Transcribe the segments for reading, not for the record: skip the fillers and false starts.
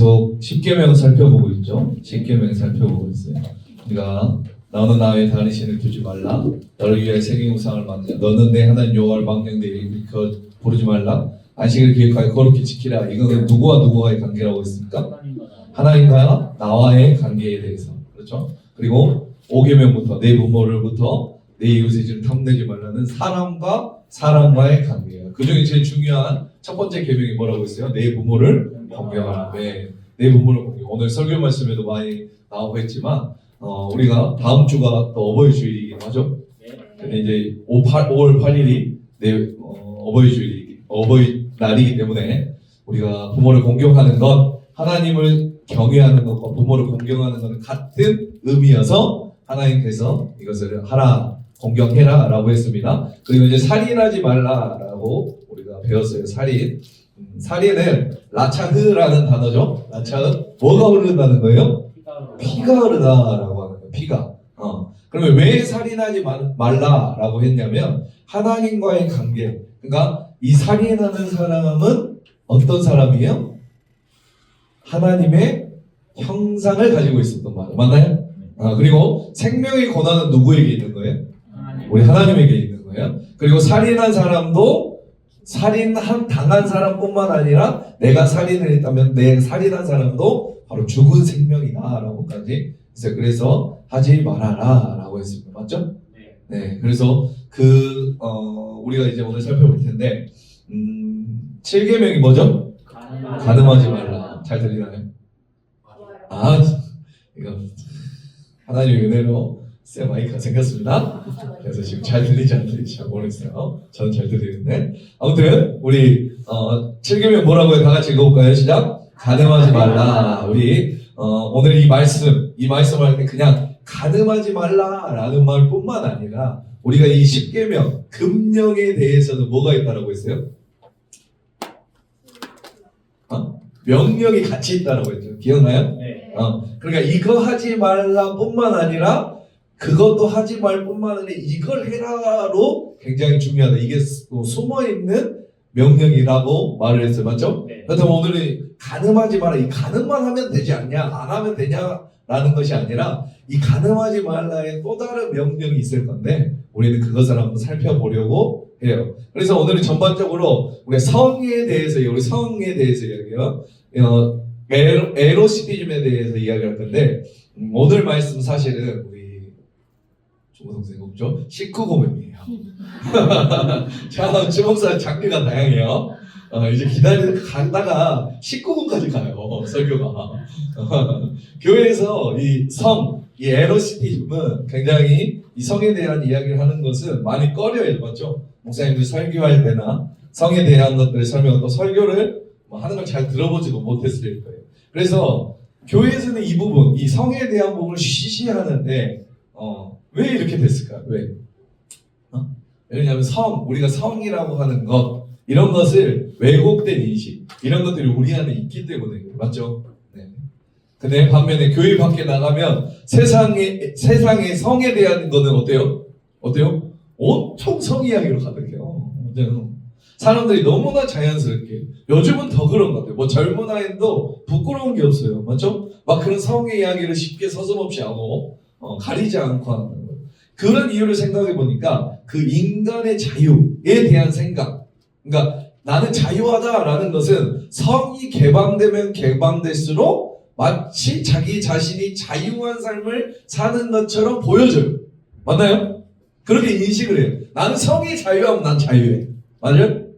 계속 십계명 살펴보고 있죠. 십계명 살펴보고 있어요. 우리가 너는 나의 다른 신을 두지 말라. 너를 위하여 새긴 우상을 만들라. 너는 내 하나님 여호와를 망령되이 부르지 말라. 안식을 기획하여 거룩히 지키라. 이거는 누구와 누구와의 관계라고 했습니까? 하나님과 나와의 관계에 대해서. 그렇죠? 그리고 5계명부터 내 부모를부터 내 이웃의 죄를 탐내지 말라는 사람과 사람과의 관계예요. 그 중에 제일 중요한 첫 번째 계명이 뭐라고 했어요? 내 부모를 공경하라. 내 부모를 공경. 오늘 설교 말씀에도 많이 나오고 했지만 우리가 다음 주가 또 어버이 주일이긴 하죠. 근데 이제 5월 8일이 내 어버이 날이기 때문에 우리가 부모를 공경하는 것, 하나님을 경외하는 것과 부모를 공경하는 것은 같은 의미여서 하나님께서 이것을 하라, 공경해라 라고 했습니다. 그리고 이제 살인하지 말라라고 우리가 배웠어요. 살인은 라차흐라는 단어죠. 라차흐, 뭐가 흐른다는 거예요? 피가 흐르다라고 하는 거예요. 피가. 그러면 왜 살인하지 말라라고 했냐면 하나님과의 관계. 그러니까 이 살인하는 사람은 어떤 사람이에요? 하나님의 형상을 가지고 있었던 말이에요. 맞나요? 그리고 생명의 권한은 누구에게 있는 거예요? 우리 하나님에게 있는 거예요. 그리고 살인한 사람도 당한 사람뿐만 아니라 내가 살인을 했다면 내 살인한 사람도 바로 죽은 생명이다라고까지 그래서 하지 말아라라고 했습니다. 맞죠? 네. 그래서 우리가 이제 오늘 살펴볼 텐데 7계명이 뭐죠? 간음하지 말라. 잘 들리나요? 이거 하나님의 은혜로 새 마이크가 생겼습니다. 그래서 지금 잘 들리지 안 들리지 잘 모르겠어요. 저는 잘 들리는데 아무튼 우리 7계명 뭐라고 해요? 다 같이 읽어볼까요? 시작. 간음하지 말라. 우리 오늘 이 말씀을 할 때 그냥 간음하지 말라라는 말뿐만 아니라 우리가 이 10계명 금령에 대해서는 뭐가 있다라고 했어요? 명령이 같이 있다라고 했죠. 기억나요? 네. 그러니까 이거 하지 말라뿐만 아니라 그것도 하지 말 뿐만 아니라 이걸 해라로 굉장히 중요하다. 이게 숨어 있는 명령이라고 말을 했어요. 맞죠? 네. 그렇다면 오늘은 간음하지 마라. 이 간음만 하면 되지 않냐? 안 하면 되냐라는 것이 아니라 이 간음하지 말라의 또 다른 명령이 있을 건데 우리는 그것을 한번 살펴보려고 해요. 그래서 오늘은 전반적으로 우리 성에 대해서 이야기해요. 에로시티즘에 대해서 이야기할 건데 오늘 말씀 사실은 우리 주모동생 없죠? 19금이에요. 자, 주목사 장르가 다양해요. 이제 가다가 19금까지 가요. 설교가. 교회에서 이 에로시티즘은 굉장히 이 성에 대한 이야기를 하는 것은 많이 꺼려요. 맞죠? 목사님들 설교할 때나 성에 대한 것들을 설명하고 설교를 하는 걸 잘 들어보지도 못했을 거예요. 그래서 교회에서는 이 부분, 이 성에 대한 부분을 쉬쉬하는데 왜 이렇게 됐을까요? 왜? 왜냐하면 우리가 성이라고 하는 것 이런 것을 왜곡된 인식 이런 것들이 우리 안에 있기 때문에 맞죠? 네. 근데 반면에 교회 밖에 나가면 세상의 성에 대한 거는 어때요? 온통 성 이야기로 가득해요. 사람들이 너무나 자연스럽게 요즘은 더 그런 것 같아요. 뭐 젊은 아이도 부끄러운 게 없어요. 맞죠? 막 그런 성의 이야기를 쉽게 서슴없이 하고 가리지 않고 하는 거예요. 그런 이유를 생각해 보니까 그 인간의 자유에 대한 생각, 그러니까 나는 자유하다라는 것은 성이 개방되면 개방될수록 마치 자기 자신이 자유한 삶을 사는 것처럼 보여져요. 맞나요? 그렇게 인식을 해요. 나는 성이 자유하면 난 자유해. 맞아요?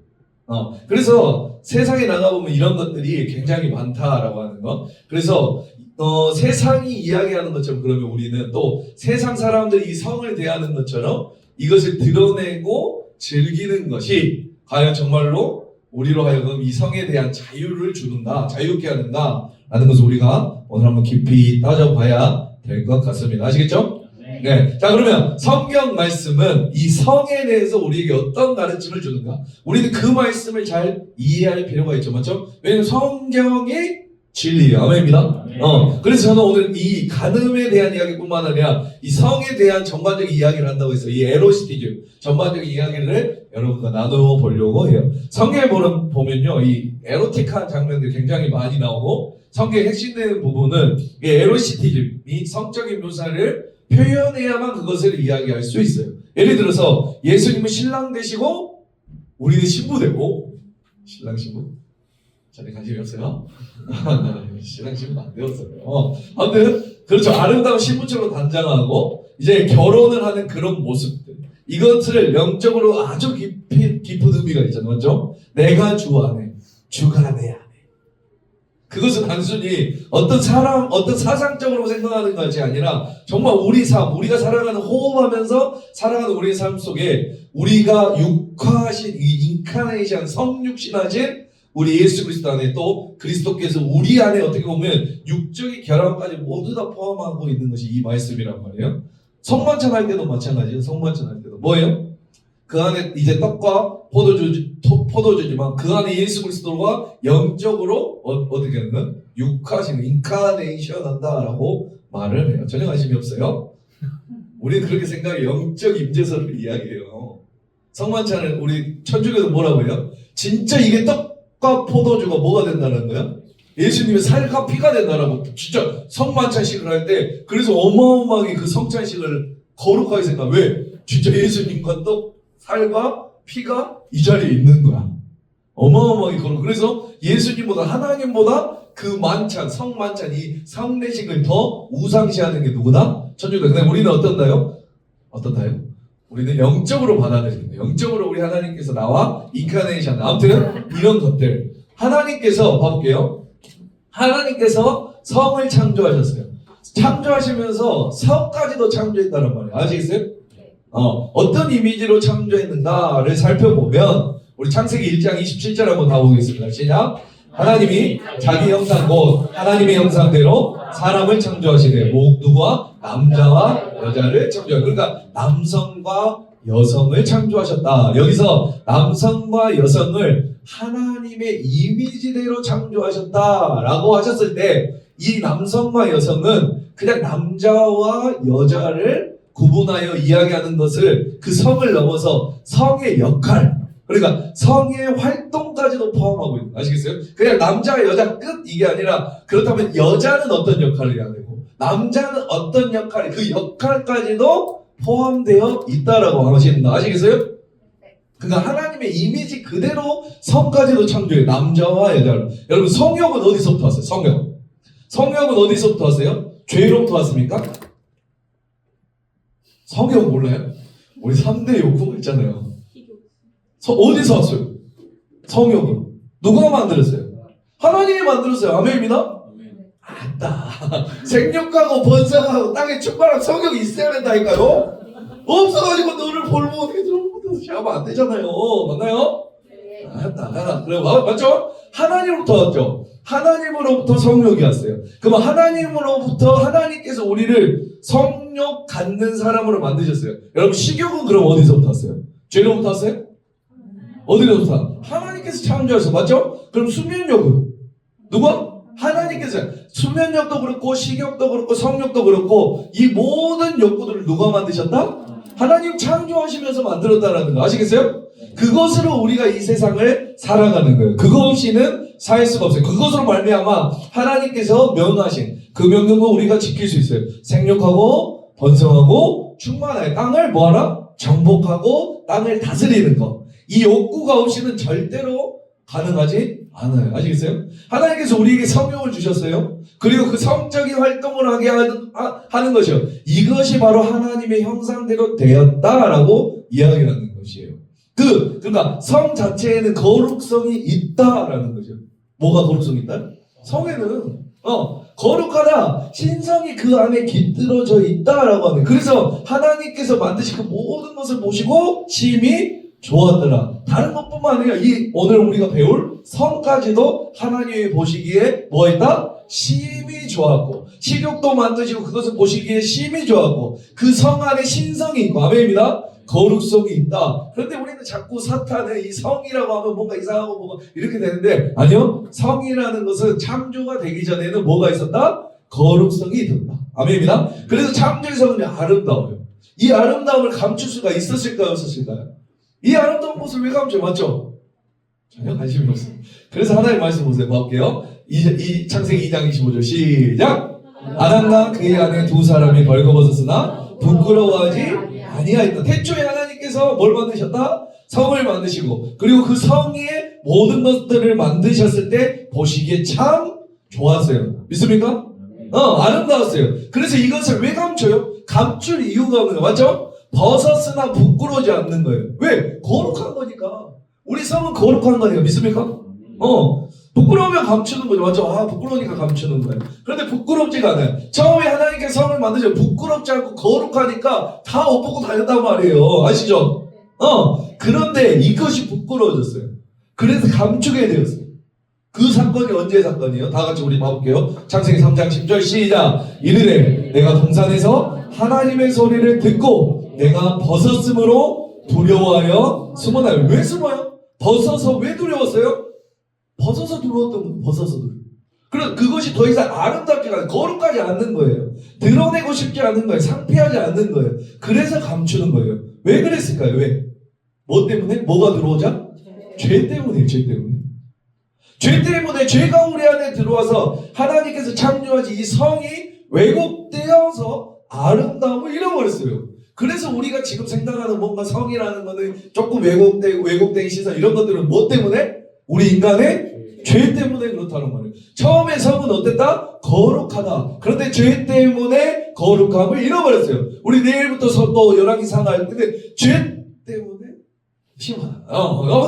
그래서 세상에 나가보면 이런 것들이 굉장히 많다라고 하는 거. 그래서 세상이 이야기하는 것처럼 그러면 우리는 또 세상 사람들이 이 성을 대하는 것처럼 이것을 드러내고 즐기는 것이 과연 정말로 우리로 하여금 이 성에 대한 자유를 주는가, 자유롭게 하는가 라는 것을 우리가 오늘 한번 깊이 따져봐야 될 것 같습니다. 아시겠죠? 네. 자, 그러면 성경 말씀은 이 성에 대해서 우리에게 어떤 가르침을 주는가? 우리는 그 말씀을 잘 이해할 필요가 있죠. 맞죠? 왜냐하면 성경이 진리예요. 아멘입니다. 그래서 저는 오늘 이 간음에 대한 이야기뿐만 아니라 이 성에 대한 전반적인 이야기를 한다고 해서 이 에로시티즘 전반적인 이야기를 여러분과 나눠보려고 해요. 성경에 보면요, 이 에로틱한 장면들이 굉장히 많이 나오고 성경의 핵심되는 부분은 이 에로시티즘이 성적인 묘사를 표현해야만 그것을 이야기할 수 있어요. 예를 들어서 예수님은 신랑 되시고 우리는 신부 되고 신랑 신부? 전에 관심이 없어요? 신랑 신부 안 되었어요. 아무튼 그렇죠. 아름다운 신부처럼 단장하고 이제 결혼을 하는 그런 모습들 이것을 영적으로 아주 깊은 의미가 있잖아요. 맞죠? 내가 주 안에 주가 내 안에 그것은 단순히 어떤 사람, 어떤 사상적으로 생각하는 것이 아니라 정말 우리 삶, 우리가 살아가는 호흡하면서 살아가는 우리의 삶 속에 우리가 육화하신 이 인카네이션 성육신하신 우리 예수 그리스도 안에 또 그리스도께서 우리 안에 어떻게 보면 육적인 결함까지 모두 다 포함하고 있는 것이 이 말씀이란 말이에요. 성만찬 할 때도 마찬가지예요. 성만찬 할 때도 뭐예요? 그 안에 이제 떡과 포도주지만 그 안에 예수 그리스도가 영적으로 어떻게 하는 육화신 인카네이션 한다라고 말을 해요. 전혀 관심이 없어요. 우리는 그렇게 생각해 영적 임재설을 이야기해요. 성만찬을 우리 천주교도 뭐라고 해요? 진짜 이게 떡과 포도주가 뭐가 된다는 거야? 예수님의 살과 피가 된다라고 진짜 성만찬식을 할 때 그래서 어마어마하게 그 성찬식을 거룩하게 생각. 왜? 진짜 예수님과 떡 살과 피가 이 자리에 있는 거야. 어마어마하게 거룩. 그래서 예수님보다 하나님보다 그 만찬, 성만찬 이 성례식을 더 우상시하는 게 누구다? 천주교. 근데 우리는 어떤가요? 어떤가요? 우리는 영적으로 받아들입니다. 영적으로 우리 하나님께서 나와 인카네이션. 아무튼 이런 것들 하나님께서 봐볼게요. 하나님께서 성을 창조하셨어요. 창조하시면서 성까지도 창조했다는 말이에요. 아시겠어요? 어떤 이미지로 창조했는가를 살펴보면 우리 창세기 1장 27절 한번 가보겠습니다. 시작. 하나님이 자기 형상 곧 하나님의 형상대로 사람을 창조하시되 누구와? 남자와 여자를 창조하셨다. 그러니까 남성과 여성을 창조하셨다. 여기서 남성과 여성을 하나님의 이미지대로 창조하셨다라고 하셨을 때 이 남성과 여성은 그냥 남자와 여자를 구분하여 이야기하는 것을 그 성을 넘어서 성의 역할 그러니까 성의 활동까지도 포함하고 있는 아시겠어요? 그냥 남자 여자 끝 이게 아니라 그렇다면 여자는 어떤 역할을 해야 되고 남자는 어떤 역할 그 역할까지도 포함되어 있다라고 하십니다. 아시겠어요? 그러니까 하나님의 이미지 그대로 성까지도 창조해요. 남자와 여자로. 여러분 성욕은 어디서부터 왔어요? 성욕은 어디서부터 왔어요? 죄로부터 왔습니까? 성욕 몰라요? 우리 3대 욕구가 있잖아요. 어디서 왔어요? 성욕은 누가 만들었어요? 하나님이 만들었어요. 아멘입니다? 아따 생육하고 번성하고 땅에 충만한 성욕이 있어야 된다니까요. 없어가지고 너를 볼모 어떻게 들어보면서 하면 안 되잖아요. 맞나요? 아따 그래 맞죠? 하나님으로부터 왔죠. 하나님으로부터 성욕이 왔어요. 그럼 하나님으로부터 하나님께서 우리를 성욕 갖는 사람으로 만드셨어요. 여러분 식욕은 그럼 어디서부터 왔어요? 죄로부터 왔어요? 어디로부터? 하나님께서 창조하셨어요. 맞죠? 그럼 수면욕은 누가? 하나님께서. 수면욕도 그렇고 식욕도 그렇고 성욕도 그렇고 이 모든 욕구들을 누가 만드셨다? 하나님 창조하시면서 만들었다는 거 아시겠어요? 그것으로 우리가 이 세상을 살아가는 거예요. 그거 없이는 살 수가 없어요. 그것으로 말미암아 하나님께서 명하신 그 명령을 우리가 지킬 수 있어요. 생육하고 번성하고 충만하여 땅을 뭐하라? 정복하고 땅을 다스리는 것. 이 욕구가 없이는 절대로 가능하지 않아요. 아시겠어요? 하나님께서 우리에게 성욕을 주셨어요. 그리고 그 성적인 활동을 하게 하는 것이요. 이것이 바로 하나님의 형상대로 되었다라고 이야기하는 것이에요. 그러니까 성 자체에는 거룩성이 있다라는 거죠. 뭐가 거룩성이 있다? 성에는 거룩하다. 신성이 그 안에 깃들어져 있다라고 하는. 그래서 하나님께서 만드신 그 모든 것을 보시고 심히 좋았더라. 다른 것뿐만 아니라 오늘 우리가 배울 성까지도 하나님이 보시기에 뭐 했다? 심히 좋았고 식욕도 만드시고 그것을 보시기에 심히 좋았고 그 성 안에 신성이 있고 아멘입니다. 거룩성이 있다. 그런데 우리는 자꾸 사탄의 이 성이라고 하면 뭔가 이상하고 뭔가 이렇게 되는데 아니요. 성이라는 것은 창조가 되기 전에는 뭐가 있었다? 거룩성이 있었다. 아멘입니다. 그래서 창조의 성은 아름다워요. 이 아름다움을 감출 수가 있었을까요? 없었을까요? 이 아름다운 모습을 왜 감춰요? 맞죠? 전혀 관심이 없어요. 그래서 하나님 말씀 보세요. 볼게요. 이 창세기 2장 25절 시작. 아담과 그의 아내 두 사람이 벌거벗었으나 부끄러워하지 아니하였다. 태초에 하나님께서 뭘 만드셨다? 성을 만드시고 그리고 그 성에 모든 것들을 만드셨을 때 보시기에 참 좋았어요. 믿습니까? 아름다웠어요. 그래서 이것을 왜 감춰요? 감출 이유가 없는 거예요. 맞죠? 벗었으나 부끄러워지 않는 거예요. 왜? 거룩한 거니까. 우리 성은 거룩한 거니까. 믿습니까? 부끄러우면 감추는 거죠. 맞죠? 부끄러우니까 감추는 거예요. 그런데 부끄럽지가 않아요. 처음에 하나님께서 성을 만드셔 부끄럽지 않고 거룩하니까 다 옷 벗고 다녔단 말이에요. 아시죠? 그런데 이것이 부끄러워졌어요. 그래서 감추게 되었어요. 그 사건이 언제의 사건이에요? 다 같이 우리 봐볼게요. 창세기 3장 10절 시작. 이르되 내가 동산에서 하나님의 소리를 듣고 내가 벗었으므로 두려워하여 숨어나요. 왜 숨어요? 벗어서 왜 두려웠어요? 벗어서 두려웠던 거예요. 벗어서 두려워. 그래서 그것이 더 이상 아름답지가 않아요. 거룩하지 않는 거예요. 드러내고 싶지 않은 거예요. 상피하지 않는 거예요. 그래서 감추는 거예요. 왜 그랬을까요? 왜? 뭐 때문에? 뭐가 들어오자? 죄 때문에. 죄 때문에. 죄 때문에 죄가 우리 안에 들어와서 하나님께서 창조하신 이 성이 왜곡되어서 아름다움을 잃어버렸어요. 그래서 우리가 지금 생각하는 뭔가 성이라는 거는 조금 왜곡된 시선 이런 것들은 뭐 때문에? 우리 인간의 죄 때문에 그렇다는 말이에요. 처음에 성은 어땠다? 거룩하다. 그런데 죄 때문에 거룩함을 잃어버렸어요. 우리 내일부터 또 열왕기상 할 텐데 죄 때문에 심하다.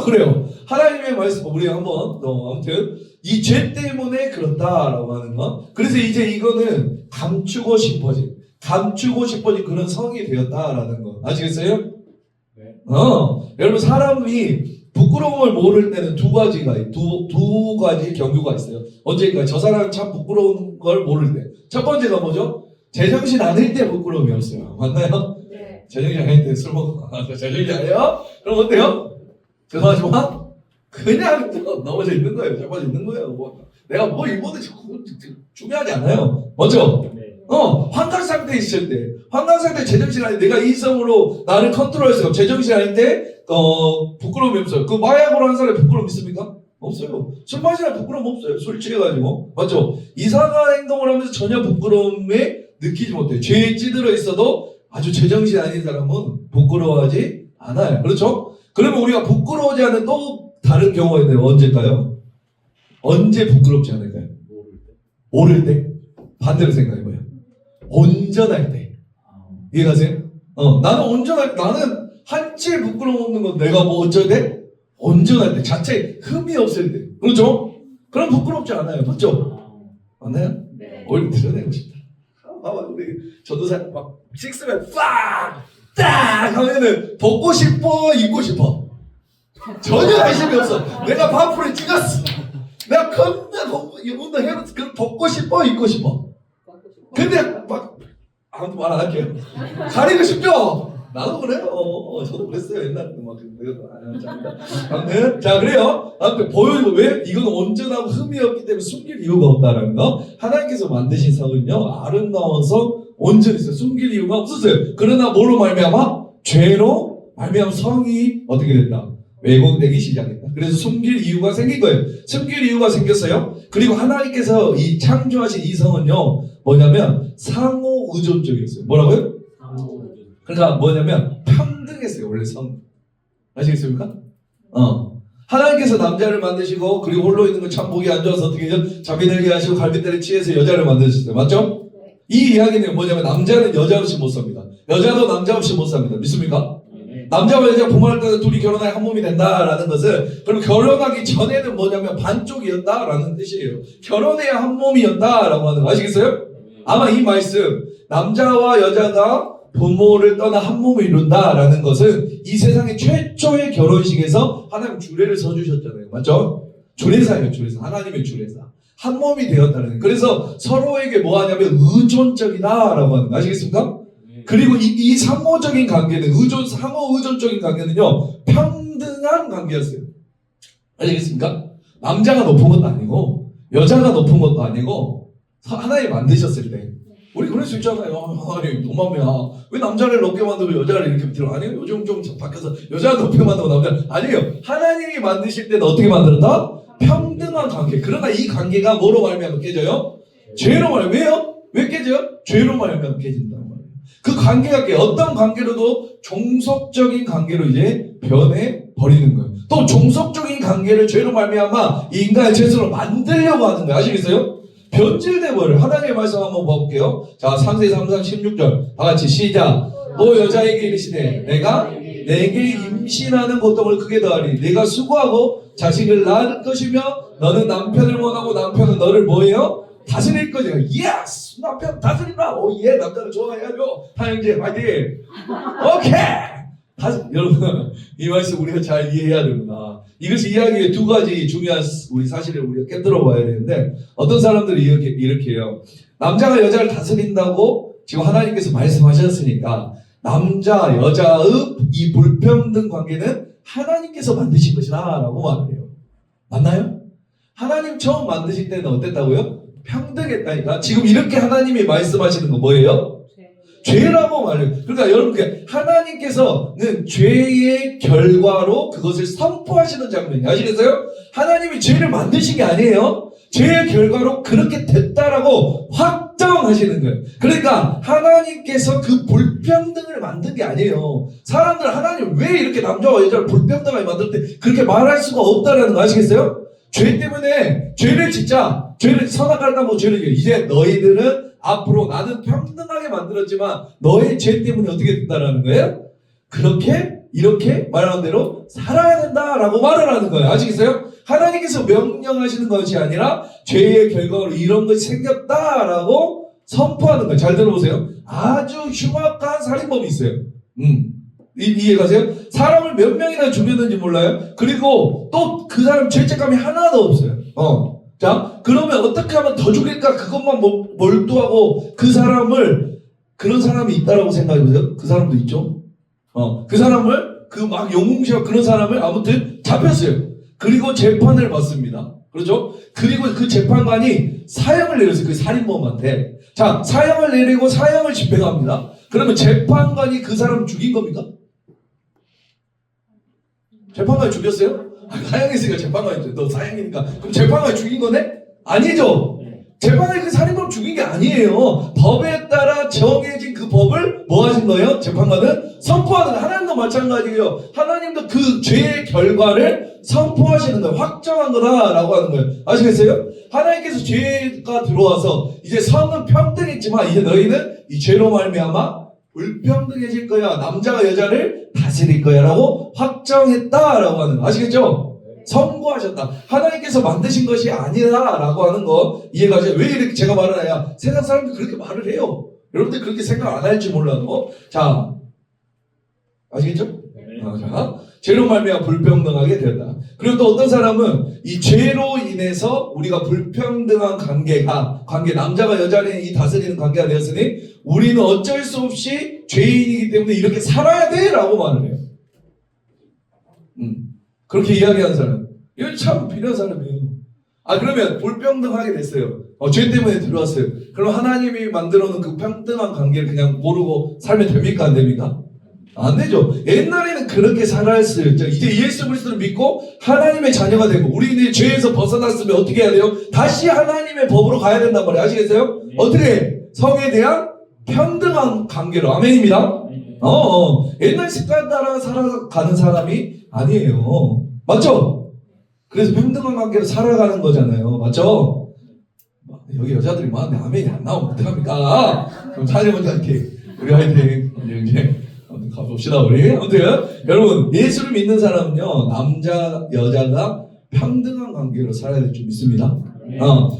그래요. 하나님의 말씀 우리 한번 아무튼 이 죄 때문에 그렇다라고 하는 거. 그래서 이제 이거는 감추고 싶어진 그런 성이 되었다라는 거. 아시겠어요? 네. 여러분 사람이 부끄러움을 모를 때는 두 가지 경우가 있어요. 언제인가 저 사람 참 부끄러운 걸 모를 때. 첫 번째가 뭐죠? 제정신 아닐 때 부끄러움이 없어요. 맞나요? 네. 제정신 아닐 때 술 먹고 제정신 아니에요? 그럼 어때요? 죄송하지만 그냥 넘어져 있는 거예요. 잡아져 있는 거예요. 내가 뭐 입어도 중요하지 않아요. 맞죠? 네. 환각 상태에 있을 때, 환각 상태 제정신 아닐 때, 내가 이성으로 나를 컨트롤해서 제정신 아닐 때, 부끄러움이 없어요. 그 마약으로 한 사람이 부끄러움 있습니까? 없어요. 술 마시면 부끄러움 없어요. 술 취해가지고. 맞죠? 이상한 행동을 하면서 전혀 부끄러움에 느끼지 못해요. 죄에 찌들어 있어도 아주 제정신 아닌 사람은 부끄러워하지 않아요. 그렇죠? 그러면 우리가 부끄러워하지 않는 또 다른 경우가 있네요. 언제일까요? 언제 부끄럽지 않을까요? 모를 때? 반대로 생각해봐요. 온전할 때. 이해가세요? 나는 한치의 부끄러움 없는 건 내가 뭐 어쩔 때? 온전할 때. 자체 흠이 없을 때. 그렇죠? 그럼 부끄럽지 않아요. 맞죠? 맞나요? 네. 뭘 드러내고 싶다. 봐봐, 우리 전도사님 막 식스맨 딱 하면은 벗고 싶어, 입고 싶어. 전혀 관심이 없어. 내가 바프를 찍었어. 내가 운동 해서 벗고 싶어, 입고 싶어. 근데 막 아무도 말 안 할게요. 가리고 싶죠? 나도 그래요. 저도 그랬어요. 옛날에 막 아무튼 자 그래요. 아무튼 보여주고 왜? 이건 온전하고 흠이 없기 때문에 숨길 이유가 없다라는 거. 하나님께서 만드신 성은요 아름다워서 온전히 있어요. 숨길 이유가 없었어요. 그러나 뭐로 말미암아? 죄로 말미암아 성이 어떻게 됐다? 왜곡되기 시작했다. 그래서 숨길 이유가 생긴 거예요. 숨길 이유가 생겼어요. 그리고 하나님께서 이 창조하신 이 성은요 뭐냐면 상호 의존적이었어요. 뭐라고요? 그러니까 뭐냐면 평등했어요. 원래 성. 아시겠습니까? 하나님께서 남자를 만드시고 그리고 홀로 있는 거 참 보기 안 좋아서 어떻게 해요? 자비늘게 하시고 갈빗대를 취해서 여자를 만드셨어요. 맞죠? 이 이야기는 뭐냐면 남자는 여자 없이 못 삽니다. 여자도 남자 없이 못 삽니다. 믿습니까? 남자와 여자가 부모할 때 둘이 결혼하여 한 몸이 된다라는 것은 그럼 결혼하기 전에는 뭐냐면 반쪽이었다라는 뜻이에요. 결혼해야 한 몸이었다라고 하는 거 아시겠어요? 아마 이 말씀 남자와 여자가 부모를 떠나 한 몸을 이룬다라는 것은 이 세상의 최초의 결혼식에서 하나님 주례를 서주셨잖아요. 맞죠? 주례사예요. 주례사. 하나님의 주례사. 한 몸이 되었다는. 그래서 서로에게 뭐 하냐면 의존적이다라고 하는 거 아시겠습니까? 그리고 이 상호적인 관계는 상호 의존적인 관계는요 평등한 관계였어요. 아시겠습니까? 남자가 높은 것도 아니고 여자가 높은 것도 아니고 하나님 만드셨을 때 우리 그럴 수 있잖아요. 하나님 도마미야 왜 남자를 높게 만들고 여자를 이렇게 밑으로 아니요 요즘 좀 바뀌어서 여자를 높게 만들고 남자 아니에요. 하나님이 만드실 때는 어떻게 만들었다? 평등한 평등한 관계. 그러나 이 관계가 뭐로 말미암아 깨져요? 죄로 말미암아. 왜요? 왜 깨져요? 죄로 말미암아 깨진다는 말이에요. 그 관계가 어떤 관계로도 종속적인 관계로 이제 변해 버리는 거예요. 또 종속적인 관계를 죄로 말미암아 이 인간의 죄수로 만들려고 하는 거예요. 아시겠어요? 변질돼 버려요. 하나님의 말씀 한번 볼게요. 자, 3세 3상 16절 다 같이 시작. 또 여자에게 이르시되 내가 내게 임신하는 고통을 크게 더하리. 내가 수고하고 자식을 낳을 것이며 너는 남편을 원하고 남편은 너를 뭐예요? 다스릴 거죠. 예스! 남편 다스린다. 예, 남자를 좋아해야죠. 하영재 파이팅. 오케이. 여러분, 이 말씀 우리가 잘 이해해야 됩니다. 이것이 이야기의 두 가지 중요한 우리 사실을 우리가 깨달아 봐야 되는데, 어떤 사람들이 이렇게 해요. 남자가 여자를 다스린다고 지금 하나님께서 말씀하셨으니까 남자 여자의 이 불평등 관계는 하나님께서 만드신 것이다 라고 말을 해요. 맞나요? 하나님 처음 만드실 때는 어땠다고요? 평등했다니까. 지금 이렇게 하나님이 말씀하시는 거 뭐예요? 죄라고 말해요. 그러니까 여러분, 하나님께서는 죄의 결과로 그것을 선포하시는 장면이에요. 아시겠어요? 하나님이 죄를 만드신 게 아니에요. 죄의 결과로 그렇게 됐다라고 확정하시는 거예요. 그러니까 하나님께서 그 불평등을 만든 게 아니에요. 사람들 하나님 왜 이렇게 남자와 여자를 불평등하게 만들었대? 그렇게 말할 수가 없다라는 거 아시겠어요? 죄 때문에 죄를 짓자. 죄를 선악하다고 죄를 지어. 이제 너희들은 앞으로 나는 평등하게 만들었지만 너의 죄 때문에 어떻게 됐다라는 거예요? 그렇게 이렇게 말하는 대로 살아야 된다라고 말을 하는 거예요. 아시겠어요? 하나님께서 명령하시는 것이 아니라 죄의 결과로 이런 것이 생겼다라고 선포하는 거예요. 잘 들어보세요. 아주 흉악한 살인범이 있어요. 이해가세요? 사람을 몇 명이나 죽였는지 몰라요? 그리고 또 그 사람 죄책감이 하나도 없어요. 자, 그러면 어떻게 하면 더 죽일까? 그것만 몰두하고 그 사람을, 그런 사람이 있다라고 생각해보세요. 그 사람도 있죠. 그 사람을, 그 막 영웅시하고 그런 사람을 아무튼 잡혔어요. 그리고 재판을 받습니다. 그렇죠? 그리고 그 재판관이 사형을 내렸어요. 그 살인범한테. 자, 사형을 내리고 사형을 집행합니다. 그러면 재판관이 그 사람을 죽인 겁니까? 재판관이 죽였어요? 사형했으니까 재판관이 너 사형이니까 그럼 재판관이 죽인 거네? 아니죠. 재판관이 그 살인범 죽인 게 아니에요. 법에 따라 정해진 그 법을 뭐 하신 거예요? 재판관은 선포하는 거예요. 하나님도 마찬가지예요. 하나님도 그 죄의 결과를 선포하시는 거예요. 확정한 거다라고 하는 거예요. 아시겠어요? 하나님께서 죄가 들어와서 이제 성은 평등했지만 이제 너희는 이 죄로 말미암아 불평등해질 거야. 남자가 여자를 다스릴 거야 라고 확정했다라고 하는 거. 아시겠죠? 선고하셨다. 하나님께서 만드신 것이 아니라 라고 하는 거 이해가세요? 왜 이렇게 제가 말을 해야 세상 사람들이 그렇게 말을 해요. 여러분들 그렇게 생각 안 할지 몰라도. 자, 아시겠죠? 자, 죄로 말미암아 불평등하게 되었다. 그리고 또 어떤 사람은 이 죄로 인해서 우리가 불평등한 관계 남자가 여자를 이 다스리는 관계가 되었으니 우리는 어쩔 수 없이 죄인이기 때문에 이렇게 살아야 돼 라고 말을 해요. 그렇게 이야기하는 사람, 이건 참 비난 사람이에요. 그러면 불평등하게 됐어요. 죄 때문에 들어왔어요. 그럼 하나님이 만들어 놓은 그 평등한 관계를 그냥 모르고 살면 됩니까? 안 됩니까? 안 되죠. 옛날에는 그렇게 살았어요. 이제 예수 그리스도를 믿고 하나님의 자녀가 되고 우리 이제 죄에서 벗어났으면 어떻게 해야 돼요? 다시 하나님의 법으로 가야 된단 말이에요. 아시겠어요? 어떻게? 성에 대한 평등한 관계로. 아멘입니다. 옛날 습관 따라 살아가는 사람이 아니에요. 맞죠? 그래서 평등한 관계로 살아가는 거잖아요. 맞죠? 여기 여자들이 많은데 아멘이 안 나오면 어떡합니까? 그럼 사제먼저 화이팅. 우리 화이팅. 이제 가봅시다 우리. 아무튼 여러분 예수를 믿는 사람은요 남자 여자가 평등한 관계로 살아야 될 줄 믿습니다.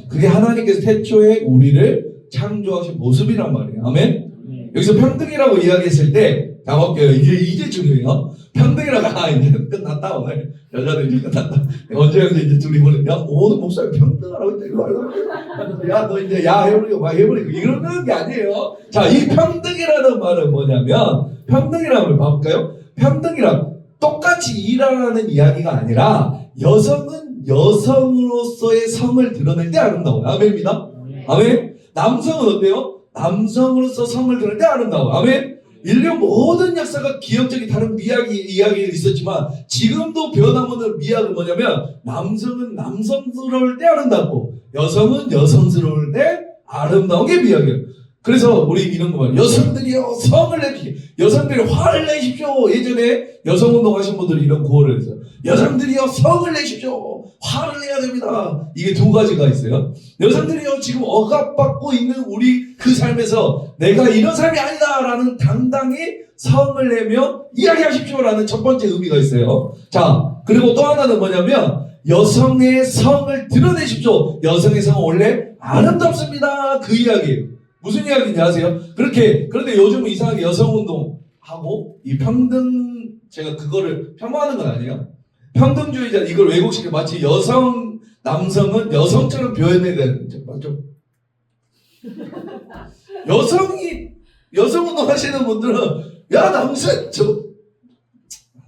그게 하나님께서 태초에 우리를 창조하신 모습이란 말이에요. 아멘. 여기서 평등이라고 이야기했을 때 자 볼게요. 이게 중요해요. 평등이라고 이제 끝났다 오늘 여자들 이제 끝났다. 언제 이제 둘이 보는 오늘 목사님 평등하라고 했다. 이거 알고 야너 이제 해버리고 막 해버리고 이러는 게 아니에요. 자, 이 평등이라는 말은 뭐냐면 평등이라는 걸 봐볼까요? 평등이란 똑같이 일하라는 이야기가 아니라 여성은 여성으로서의 성을 드러낼 때 아름다워요. 아멘입니다. 아멘. 남성은 어때요? 남성으로서 성을 드러낼 때 아름다워요. 아멘. 인류 모든 역사가 기형적인 다른 이야기가 있었지만 지금도 변함없는 미학은 뭐냐면 남성은 남성스러울 때 아름답고 여성은 여성스러울 때 아름다운 게 미학이에요. 그래서 우리 이런 거 말이에요. 여성들이요 성을 내십시오. 여성들이 화를 내십시오. 예전에 여성운동 하신 분들이 이런 구호를 했어요. 여성들이요 성을 내십시오. 화를 내야 됩니다. 이게 두 가지가 있어요. 여성들이요 지금 억압받고 있는 우리 그 삶에서 내가 이런 삶이 아니다 라는 당당히 성을 내며 이야기하십시오 라는 첫 번째 의미가 있어요. 자, 그리고 또 하나는 뭐냐면 여성의 성을 드러내십시오. 여성의 성은 원래 아름답습니다. 그 이야기예요. 무슨 이야기인지 아세요? 그런데 요즘은 이상하게 여성운동하고 이 평등, 제가 그거를 폄하하는 건 아니에요. 평등주의자 이걸 왜곡시켜 마치 남성은 여성처럼 표현해야 되는 거죠. 맞죠? 여성운동 하시는 분들은 야 남성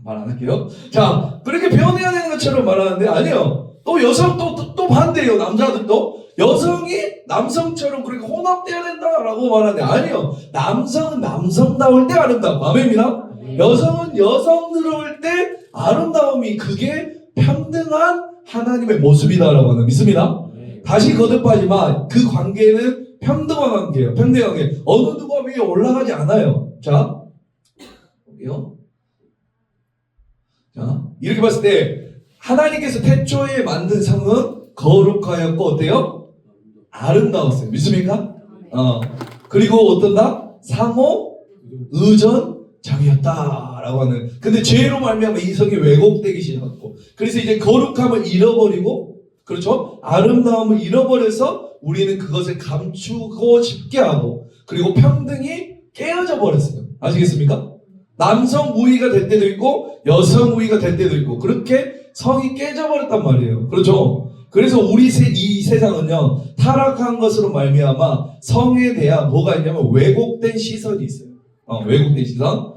말 안 할게요. 자, 그렇게 표현해야 되는 것처럼 말하는데 아니요. 또 여성 또 반대예요. 남자들도 여성이 남성처럼 그렇게 혼합돼야 된다라고 말하는데 아니요. 남성은 남성다울 때 아름다워. 아멘입니다. 여성은 여성스러울 때 아름다움이 그게 평등한 하나님의 모습이다라고 하는 믿습니다. 다시 거듭하지만 그 관계는 평등한 관계예요. 평등한 관계. 어느 누가 위에 올라가지 않아요. 자, 볼게요. 자, 이렇게 봤을 때 하나님께서 태초에 만든 성은 거룩하였고 어때요? 아름다웠어요. 믿습니까? 그리고 어떤다? 상호 의존적이었다라고 하는. 근데 죄로 말미암아 이 성이 왜곡되기 시작했고, 그래서 이제 거룩함을 잃어버리고, 그렇죠? 아름다움을 잃어버려서 우리는 그것을 감추고 싶게 하고, 그리고 평등이 깨어져 버렸어요. 아시겠습니까? 남성 우위가 될 때도 있고 여성 우위가 될 때도 있고 그렇게 성이 깨져버렸단 말이에요. 그렇죠? 그래서 이 세상은요 타락한 것으로 말미암아 성에 대한 뭐가 있냐면 왜곡된 시선이 있어요. 왜곡된 시선.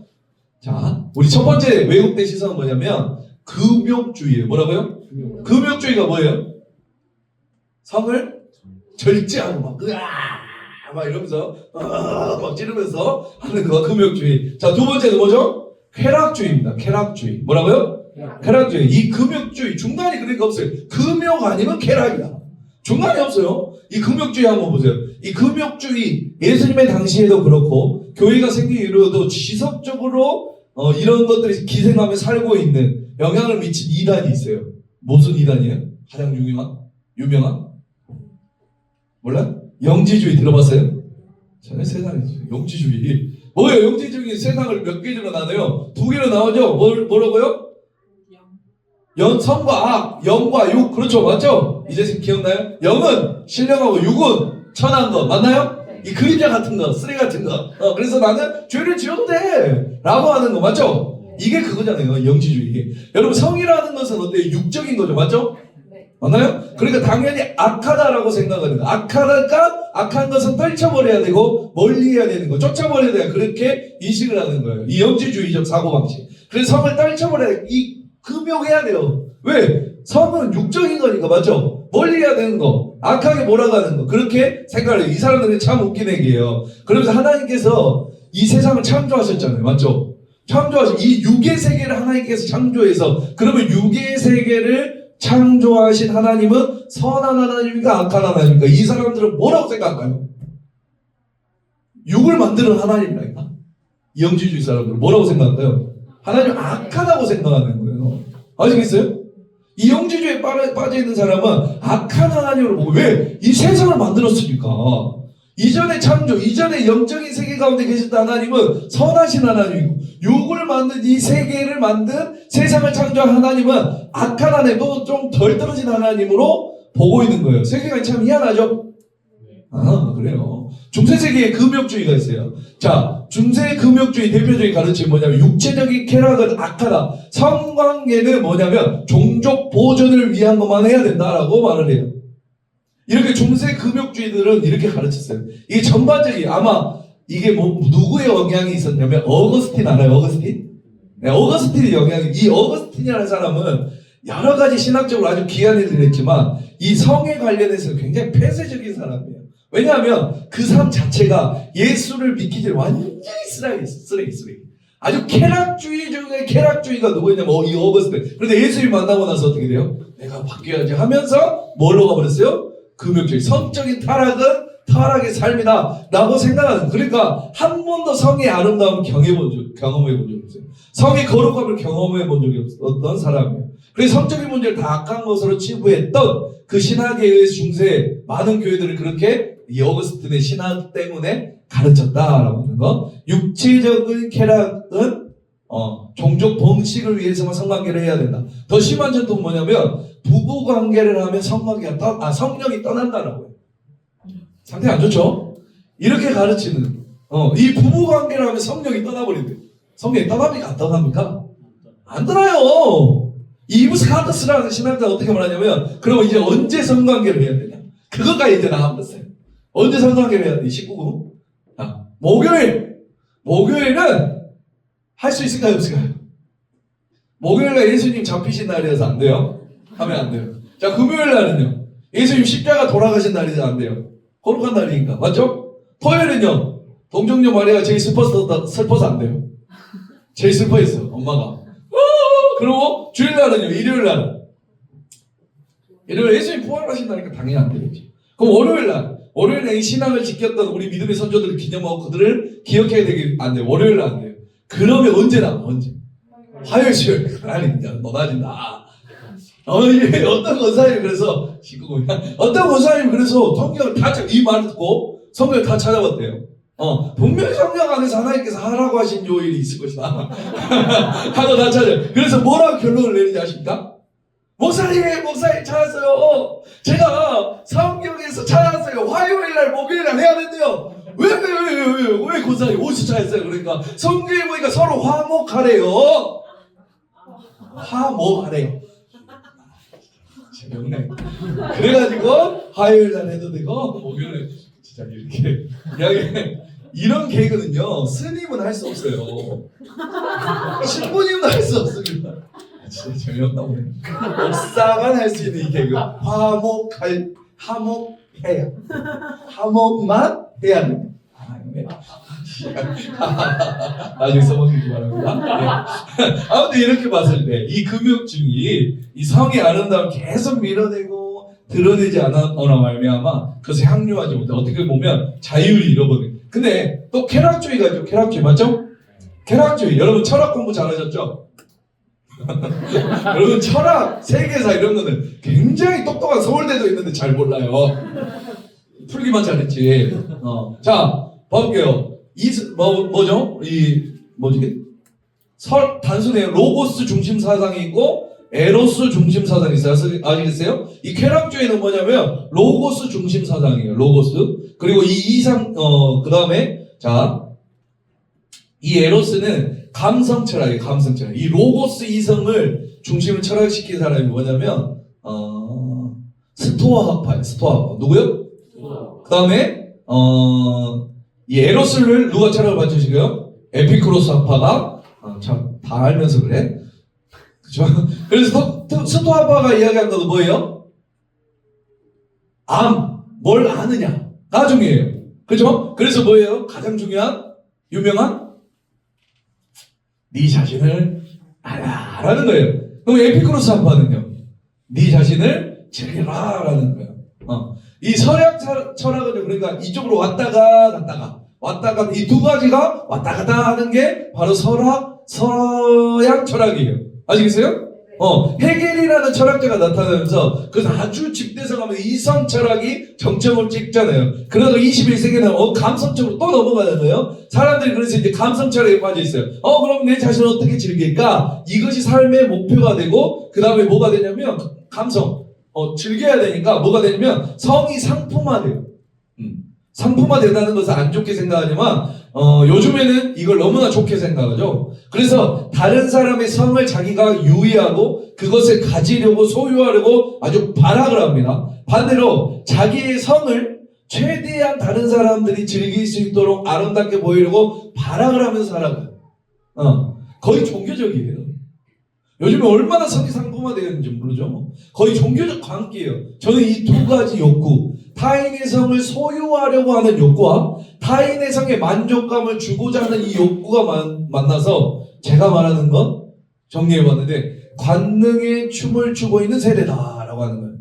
자, 우리 첫 번째 왜곡된 시선은 뭐냐면 금욕주의예요. 뭐라고요? 금욕주의가 뭐예요? 성을 절제하고 막 이러면서 막 찌르면서 하는 거 금욕주의. 자, 두 번째는 뭐죠? 쾌락주의입니다. 쾌락주의. 뭐라고요? 쾌락주의. 이 금욕주의 중간이 그러니까 없어요. 금욕 아니면 쾌락이야. 중간이 없어요. 이 금욕주의 한번 보세요. 이 금욕주의 예수님의 당시에도 그렇고 교회가 생긴 이후로도 지속적으로 이런 것들이 기생하며 살고 있는 영향을 미친 이단이 있어요. 무슨 이단이에요? 가장 유명한? 몰라요? 영지주의 들어봤어요? 저는 세상이죠. 영지주의. 뭐예요? 영지주의 세상을 몇 개로 나눠요? 두 개로 나오죠? 뭐라고요? 성과 악, 영과 육. 그렇죠. 맞죠? 이제 지금 기억나요? 영은 신령하고 육은 천한 거. 맞나요? 이 그림자 같은 거, 쓰레기 같은 거. 그래서 나는 죄를 지어도 돼. 라고 하는 거. 맞죠? 이게 그거잖아요. 영지주의. 여러분 성이라는 것은 어때요? 육적인 거죠. 맞죠? 맞나요? 그러니까 당연히 악하다라고 생각하는 거. 악한 것은 떨쳐버려야 되고 멀리 해야 되는 거. 쫓아버려야 돼요. 그렇게 인식을 하는 거예요. 이 영지주의적 사고방식. 그래서 성을 떨쳐버려야 돼. 금욕해야 돼요. 왜? 성은 육적인 거니까. 맞죠? 멀리 해야 되는 거. 악하게 몰아가는 거. 그렇게 생각을 해요. 이 사람들은 참 웃긴 얘기예요. 그러면서 하나님께서 이 세상을 창조하셨잖아요. 맞죠? 이 육의 세계를 하나님께서 창조해서 그러면 육의 세계를 창조하신 하나님은 선한 하나님입니까? 악한 하나님입니까? 이 사람들은 뭐라고 생각할까요? 육을 만드는 하나님이라니까? 이 영지주의 사람들은 뭐라고 생각할까요? 하나님 악하다고 생각하는 거예요. 아시겠어요? 이 영지주의에 빠져있는 사람은 악한 하나님을 보고 왜? 이 세상을 만들었으니까. 이전의 창조, 이전의 영적인 세계 가운데 계셨던 하나님은 선하신 하나님이고 육을 만든 이 세계를 만든 세상을 창조한 하나님은 악한 하나님도 좀 덜 떨어진 하나님으로 보고 있는 거예요. 세계관이 참 희한하죠? 그래요. 중세세계에 금욕주의가 있어요. 자, 중세 금욕주의 대표적인 가르침이 뭐냐면 육체적인 쾌락은 악하다. 성관계는 뭐냐면 종족 보존을 위한 것만 해야 된다라고 말을 해요. 이렇게 중세 금욕주의들은 이렇게 가르쳤어요. 이게 전반적인 아마 이게 누구의 영향이 있었냐면 어거스틴 알아요? 어거스틴? 네, 어거스틴의 영향이. 이 어거스틴이라는 사람은 여러 가지 신학적으로 아주 귀한 일을 했지만 이 성에 관련해서 굉장히 폐쇄적인 사람이에요. 왜냐하면 그 삶 자체가 예수를 믿기 전에 완전 완전히 쓰레기. 아주 쾌락주의 중에 쾌락주의가 누구였냐면 이 어거스틴. 그런데 예수님 만나고 나서 어떻게 돼요? 내가 바뀌어야지 하면서 뭘로 가버렸어요? 금욕주의. 성적인 타락의 삶이다 라고 생각하는. 그러니까 한 번도 성의 아름다움을 경험해 본 적이 없어요. 성의 거룩함을 경험해 본 적이 없었던 사람이에요. 그래서 성적인 문제를 다 악한 것으로 치부했던 그 신학에 의해서 중세 많은 교회들을 그렇게 이 어거스틴의 신학 때문에 가르쳤다라고 하는 거. 육체적인 쾌락은 종족 봉식을 위해서만 성관계를 해야 된다. 더 심한 전통은 뭐냐면 부부 관계를 하면 성령이 떠난다라고 해요. 상태 안 좋죠? 이렇게 가르치는 이 부부 관계를 하면 성령이 떠나버린대요. 성령이 떠납니까? 안 떠납니까? 안 떠나요. 이 이브스 카터스라는 신학자가 어떻게 말하냐면 그러면 이제 언제 성관계를 해야 되냐? 그거가 이제 나와버렸어요. 언제 성관계를 해야 돼? 19금? 목요일은 할 수 있을까요? 없을까요? 목요일날 예수님 잡히신 날이라서 안 돼요. 하면 안 돼요. 자, 금요일 날은요. 예수님 십자가 돌아가신 날이라서 안 돼요. 거룩한 날이니까. 맞죠? 토요일은요. 동정녀 마리아가 제일 슬퍼서 안 돼요. 제일 슬퍼했어. 엄마가. 그리고 주일날은요. 일요일날은. 일요일 예수님 부활하신 날이니까 당연히 안 되겠지. 그럼 월요일날 이 신앙을 지켰던 우리 믿음의 선조들을 기념하고 그들을 기억해야 되게 안 돼요. 월요일날 안 돼요. 그러면 언제? 화요일, 수요일. 아니, 그냥 너다진다. 어떤 권사님이 그래서, 어떤 권사님이 그래서 성경을 이 말을 듣고 성경을 다 찾아봤대요. 분명히 성경 안에서 하나님께서 하라고 하신 요일이 있을 것이다. 하고 다 찾아요. 그래서 뭐라고 결론을 내리지 아십니까? 목사님 찾았어요. 제가 성경에서 찾았어요. 화요일날, 목요일날 해야 된대요. 왜 권사님 어디서 찾았어요? 그러니까 성경에 보니까 서로 화목하래요. 화목하래요. 재밌네. 그래가지고 화요일날 해도 되고 목요일에 진짜 이렇게 이런 개그는요 스님은 할 수 없어요. 신부님도 할 수 없습니다. 진짜 재미없다 보네. 목사만 할 수 있는 이 개그. 화목만 해야 돼. 나중에 써먹기기 바랍니다. 네. 아무튼 이렇게 봤을 때 이 금욕중이 이 성의 아름다움을 계속 밀어내고 드러내지 않았거나 말미암아 그것을 향유하지 못해 어떻게 보면 자유를 잃어버려. 근데 또 쾌락주의가 있죠. 쾌락주의 맞죠? 쾌락주의. 여러분 철학 공부 잘하셨죠? 여러분 철학, 세계사 이런 거는 굉장히 똑똑한 서울대도 있는데 잘 몰라요. 풀기만 잘했지. 자, 볼게요. 단순히 로고스 중심 사상이 있고 에로스 중심 사상이 있어요. 아시겠어요? 이 쾌락주의는 뭐냐면 로고스 중심 사상이에요. 로고스. 그리고 그 다음에 이 에로스는 감성 철학이에요. 감성 철학. 이 로고스 이성을 중심을 철학시킨 사람이 뭐냐면 스토아 학파예요. 스토아 학파. 누구요? 그 다음에 이 에로스를 누가 철학을 받쳐주시고요? 에피쿠로스 학파가 참 다 알면서 그래. 그죠? 그래서 스토아 학파가 이야기한 것은 뭐예요? 뭘 아느냐가 중요해요. 그죠? 그래서 뭐예요? 가장 중요한 유명한 네 자신을 알아라는 거예요. 그럼 에피쿠로스 학파는요? 네 자신을 즐겨라라는 거예요. 이 서양 철학은요, 그러니까 이쪽으로 왔다가 갔다가 이 두 가지가 왔다 갔다 하는 게 바로 서양 철학이에요. 아시겠어요? 헤겔이라는 철학자가 나타나면서 그래서 아주 집대성하면 이성 철학이 정점을 찍잖아요. 그러다가 21세기는 감성적으로 또 넘어가잖아요. 사람들이 그래서 이제 감성 철학에 빠져 있어요. 그럼 내 자신을 어떻게 즐길까? 이것이 삶의 목표가 되고 그 다음에 뭐가 되냐면 감성. 즐겨야 되니까 뭐가 되냐면 성이 상품화돼요. 상품화된다는 것을 안 좋게 생각하지만 요즘에는 이걸 너무나 좋게 생각하죠. 그래서 다른 사람의 성을 자기가 유의하고 그것을 가지려고 소유하려고 아주 발악을 합니다. 반대로 자기의 성을 최대한 다른 사람들이 즐길 수 있도록 아름답게 보이려고 발악을 하면서 살아가요. 거의 종교적이에요. 요즘에 얼마나 성이 상품화되었는지 모르죠. 거의 종교적 관계예요. 저는 이 두 가지 욕구, 타인의 성을 소유하려고 하는 욕구와 타인의 성에 만족감을 주고자 하는 이 욕구가 만나서 제가 말하는 건 정리해봤는데 관능에 춤을 추고 있는 세대다라고 하는 거예요.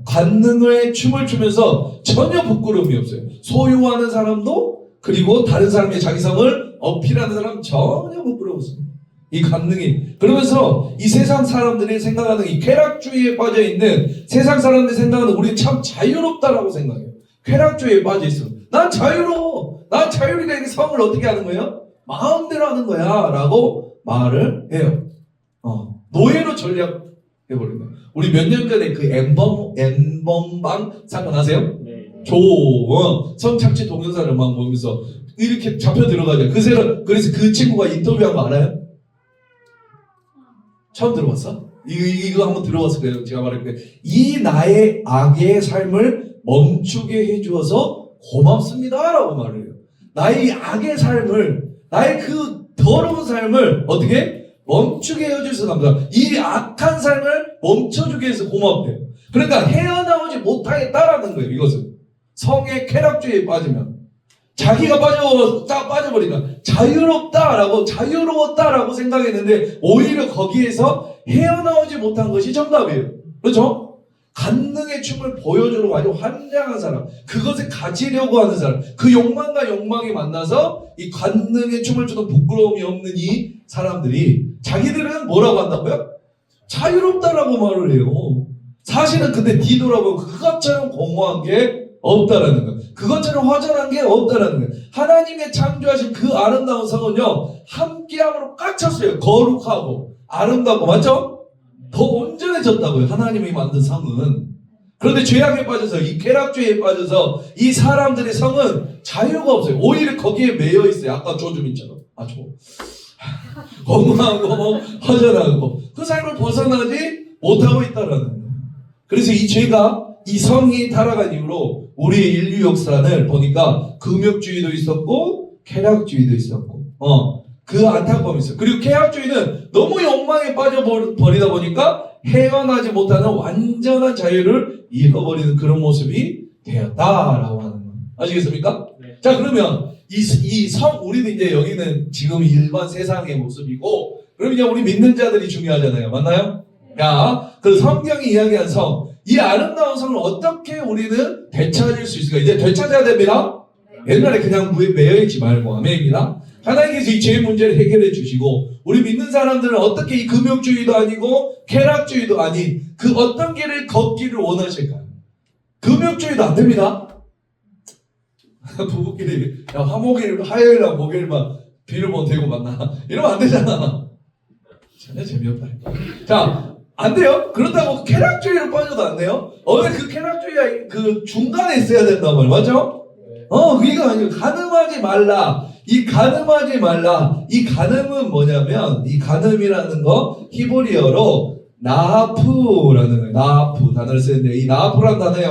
관능에 춤을 추면서 전혀 부끄러움이 없어요. 소유하는 사람도 그리고 다른 사람의 자기성을 어필하는 사람 전혀 부끄러웠습니다. 이 관능이. 그러면서 이 세상 사람들이 생각하는 이 쾌락주의에 빠져있는 세상 사람들이 생각하는 우리 참 자유롭다라고 생각해요. 쾌락주의에 빠져있어. 난 자유로워. 난 자유리가 이 성을 어떻게 하는 거예요? 마음대로 하는 거야 라고 말을 해요. 노예로 전략해버린 거예요. 우리 몇 년 전에 그 엠범방 사건 아세요? 네. 성착취 동영상을 막 보면서 이렇게 잡혀 들어가죠. 그래서 그 친구가 인터뷰한 거 알아요? 처음 들어봤어? 이거 한번 들어봤을 거예요. 제가 말할게요. 이 나의 악의 삶을 멈추게 해주어서 고맙습니다 라고 말을 해요. 나의 악의 삶을, 나의 그 더러운 삶을 어떻게? 멈추게 해주셔서 감사합니다. 이 악한 삶을 멈춰주게 해서 고맙대요. 그러니까 헤어나오지 못하겠다라는 거예요. 이것은 성의 쾌락주의에 빠지면 자기가 빠져버리니까 자유로웠다라고 생각했는데 오히려 거기에서 헤어나오지 못한 것이 정답이에요. 그렇죠? 관능의 춤을 보여주려고 아주 환장한 사람, 그것을 가지려고 하는 사람, 그 욕망과 욕망이 만나서 이 관능의 춤을 추는 부끄러움이 없는 이 사람들이 자기들은 뭐라고 한다고요? 자유롭다라고 말을 해요. 사실은 근데 뒤돌아보면 그것처럼 공허한 게 없다라는 거예요. 그것처럼 허전한 게 없다라는 거예요. 하나님의 창조하신 그 아름다운 성은요, 함께함으로 꽉 찼어요. 거룩하고 아름답고, 맞죠? 더 온전해졌다고요. 하나님이 만든 성은. 그런데 죄악에 빠져서, 이 쾌락주의에 빠져서 이 사람들의 성은 자유가 없어요. 오히려 거기에 매여 있어요. 아까 조주민처럼. 공허하고 허전하고 그 삶을 벗어나지 못하고 있다라는 거예요. 그래서 이 죄가, 이 성이 타락한 이후로 우리의 인류 역사를 보니까 금욕주의도 있었고 쾌락주의도 있었고 그 안타까움이 있어요. 그리고 쾌락주의는 너무 욕망에 빠져버리다 보니까 헤어나지 못하는 완전한 자유를 잃어버리는 그런 모습이 되었다라고 하는 거예요. 아시겠습니까? 네. 자, 그러면 이 성, 우리는 이제 여기는 지금 일반 세상의 모습이고, 그럼 이제 우리 믿는 자들이 중요하잖아요. 맞나요? 야, 그 성경이 이야기한 성, 이 아름다운 성을 어떻게 우리는 되찾을 수 있을까? 이제 되찾아야 됩니다. 옛날에 그냥 매여있지 말고, 아멘입니다. 하나님께서 이 죄 문제를 해결해 주시고, 우리 믿는 사람들은 어떻게 이 금욕주의도 아니고 쾌락주의도 아닌 그 어떤 길을 걷기를 원하실까요? 금욕주의도 안 됩니다. 부부끼리 야 화요일날 목요일만 비밀번호 대고 만나 이러면 안 되잖아. 전혀 재미없다. 자, 안 돼요. 그렇다고 쾌락주의로 빠져도 안 돼요. 그 쾌락주의가 그 중간에 있어야 된단 말이에요. 맞죠? 그게 아니고 간음하지 말라. 이 간음은 뭐냐면, 이 간음이라는 거 히브리어로 나하프라는 거예요. 나하프 단어를 쓰는데, 이 나하프라는 단어의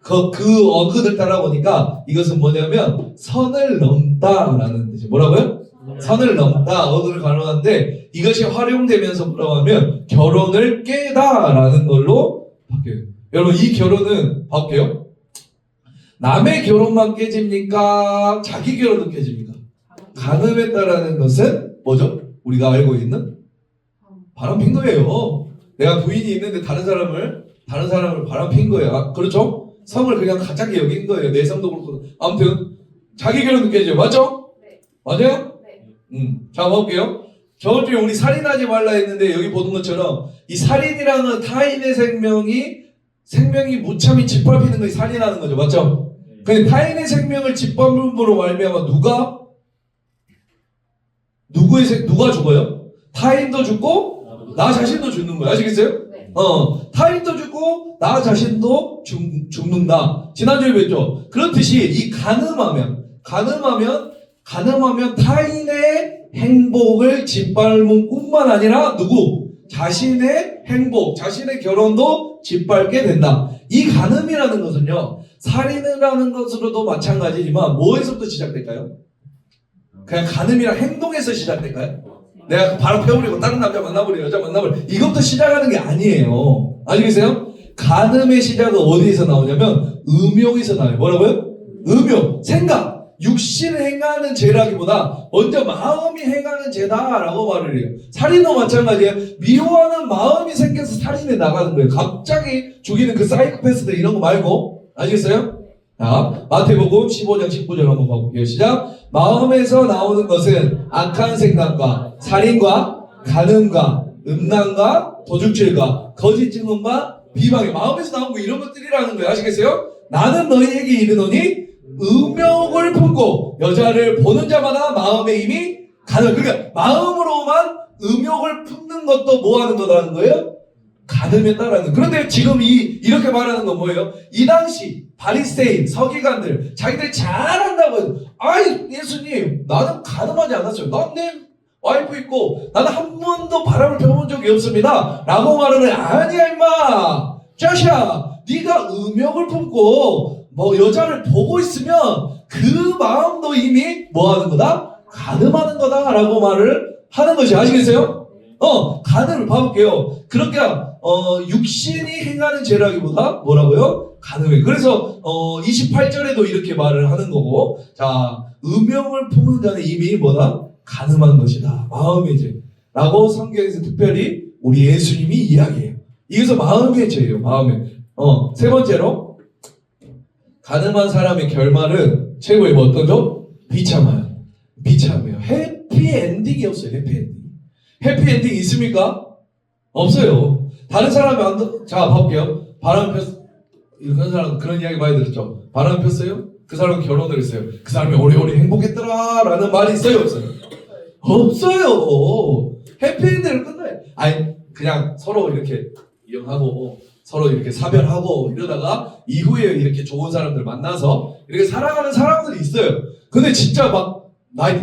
그 어근을 따라보니까 이것은 뭐냐면 선을 넘다라는 뜻이에요. 뭐라고요? 선을 넘다, 어근을 가로하는데 이것이 활용되면서 뭐라고 하면 결혼을 깨다라는 걸로 바뀌어요. 여러분, 이 결혼은 바뀌어요? 남의 결혼만 깨집니까? 자기 결혼도 깨집니까? 간음했다라는 것은 뭐죠? 우리가 알고 있는 바람핀 거예요. 내가 부인이 있는데 다른 사람을 바람핀 거예요. 그렇죠? 성을 그냥 가짜게 여긴 거예요. 내 성도 그렇고. 아무튼 자기 결혼도 깨죠. 맞죠? 네. 맞아요? 네. 자, 볼게요. 저번주에 우리 살인하지 말라 했는데 여기 보는 것처럼 이 살인이라는 타인의 생명이 무참히 짓밟히는 것이 살인하는 거죠. 맞죠? 근데 타인의 생명을 짓밟음으로 말미암아 누가 죽어요? 타인도 죽고 나 자신도 죽는 거야. 아시겠어요? 네. 타인도 죽고 나 자신도 죽는다. 지난주에 뵀죠? 그렇듯이 이 간음하면 타인의 행복을 짓밟을 뿐만 아니라 자신의 행복, 자신의 결혼도 짓밟게 된다. 이 간음이라는 것은요, 살인이라는 것으로도 마찬가지지만 뭐에서부터 시작될까요? 그냥 간음이란 행동에서 시작될까요? 내가 바로 펴버리고 다른 남자 만나버리고 여자 만나버리고 이것부터 시작하는 게 아니에요. 아시겠어요? 간음의 시작은 어디에서 나오냐면 음욕에서 나와요. 뭐라고요? 음욕, 생각. 육신을 행하는 죄라기보다 먼저 마음이 행하는 죄다라고 말을 해요. 살인도 마찬가지예요. 미워하는 마음이 생겨서 살인에 나가는 거예요. 갑자기 죽이는 그 사이코패스들 이런 거 말고. 아시겠어요? 자, 마태복음 15장 19절 한번 봐볼게요. 시작. 마음에서 나오는 것은 악한 생각과 살인과 간음과 음란과 도둑질과 거짓 증언과 비방이 마음에서 나온 거 이런 것들이라는 거예요. 아시겠어요? 나는 너희에게 이르노니 음욕을 품고 여자를 보는 자마다 마음에 이미 간음. 그러니까 마음으로만 음욕을 품는 것도 뭐 하는 거라는 거예요? 간음했다라는. 그런데 지금 이렇게 말하는 건 뭐예요? 이 당시 바리새인 서기관들 자기들 잘한다고 해서 아이 예수님 나는 간음하지 않았어요. 난 내 와이프 있고 나는 한 번도 바람을 펴본 적이 없습니다 라고 말하는. 아니야 임마 짜샤, 네가 음욕을 품고 뭐 여자를 보고 있으면 그 마음도 이미 뭐 하는 거다? 간음하는 거다 라고 말을 하는 것이. 아시겠어요? 간음을 봐볼게요. 그렇게 육신이 행하는 죄라기보다 뭐라고요? 간음해. 그래서 28절에도 이렇게 말을 하는 거고, 자 음욕을 품는 자는 이미 뭐다? 간음한 것이다. 마음의 죄라고 성경에서 특별히 우리 예수님이 이야기해요. 이것은 마음의 죄예요. 마음의. 세 번째로 간음한 사람의 결말은 최고의 뭐 어떤죠? 비참해요. 비참해요. 해피엔딩이 없어요. 해피엔딩. 해피엔딩 있습니까? 없어요. 다른 사람이 자 봐볼게요. 바람 폈 이런 사람 그런 이야기 많이 들었죠. 바람 폈어요? 그 사람은 결혼을 했어요. 그 사람이 오래오래 행복했더라 라는 말이 있어요? 없어요? 없어요. 해피엔딩을 끝나요. 아니 그냥 서로 이렇게 이용하고 서로 이렇게 사별하고 이러다가 이후에 이렇게 좋은 사람들 만나서 이렇게 살아가는 사람들이 있어요. 근데 진짜 막 나이